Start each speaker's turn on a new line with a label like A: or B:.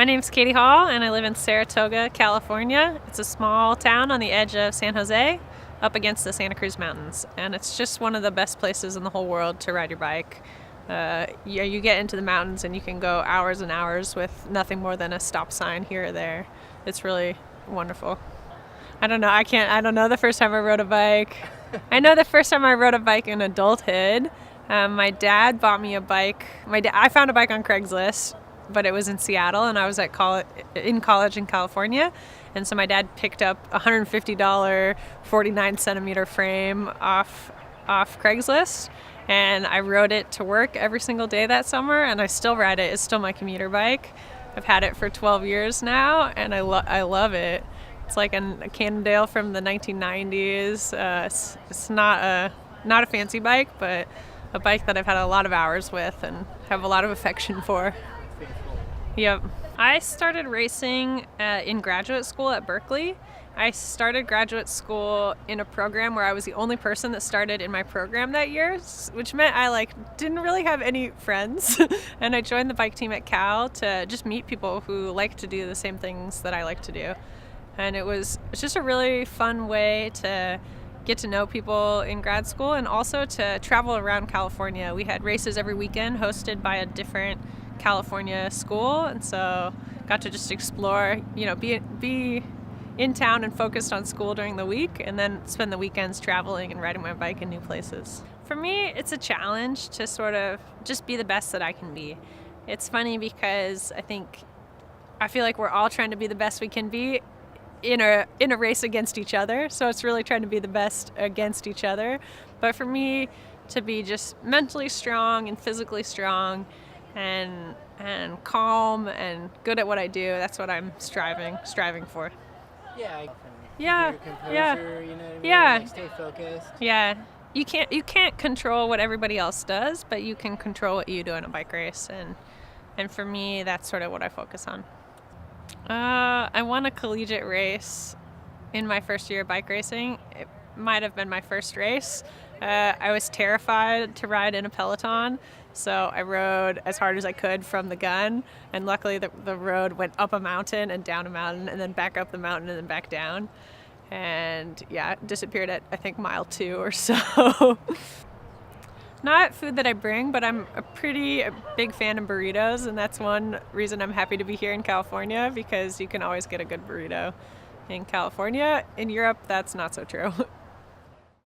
A: name's Katie Hall, and I live in Saratoga, California. It's a small town on the edge of San Jose, up against the Santa Cruz Mountains, and it's just one of the best places in the whole world to ride your bike. You get into the mountains and you can go hours and hours with nothing more than a stop sign here or there. It's really wonderful. I don't know the first time I rode a bike. I know the first time I rode a bike in adulthood. My dad bought me a bike. I found a bike on Craigslist, but it was in Seattle, and I was in college in California. And so my dad picked up a $150 49 centimeter frame off Craigslist, and I rode it to work every single day that summer, and I still ride it. It's still my commuter bike. I've had it for 12 years now, and I love it. It's like a Cannondale from the 1990s. It's not a fancy bike, but a bike that I've had a lot of hours with and have a lot of affection for. Yep. I started racing in graduate school at Berkeley. I started graduate school in a program where I was the only person that started in my program that year, which meant I didn't really have any friends. And I joined the bike team at Cal to just meet people who like to do the same things that I like to do. And it's just a really fun way to get to know people in grad school and also to travel around California. We had races every weekend hosted by a different California school, and so got to just explore, be in town and focused on school during the week, and then spend the weekends traveling and riding my bike in new places. For me, it's a challenge to sort of just be the best that I can be. It's funny because I feel like we're all trying to be the best we can be in a race against each other, so it's really trying to be the best against each other. But for me, to be just mentally strong and physically strong and calm and good at what I do, that's what I'm striving for.
B: Yeah.
A: Yeah.
B: Keep your composure,
A: Yeah.
B: You know what I mean?
A: Yeah.
B: Stay focused.
A: Yeah. You can't control what everybody else does, but you can control what you do in a bike race, and for me, that's sort of what I focus on. I won a collegiate race in my first year of bike racing. It might have been my first race. I was terrified to ride in a peloton, so I rode as hard as I could from the gun, and luckily the road went up a mountain and down a mountain and then back up the mountain and then back down. And yeah, it disappeared at, I think, mile 2 or so. Not food that I bring, but I'm a big fan of burritos, and that's one reason I'm happy to be here in California, because you can always get a good burrito in California. In Europe, that's not so true.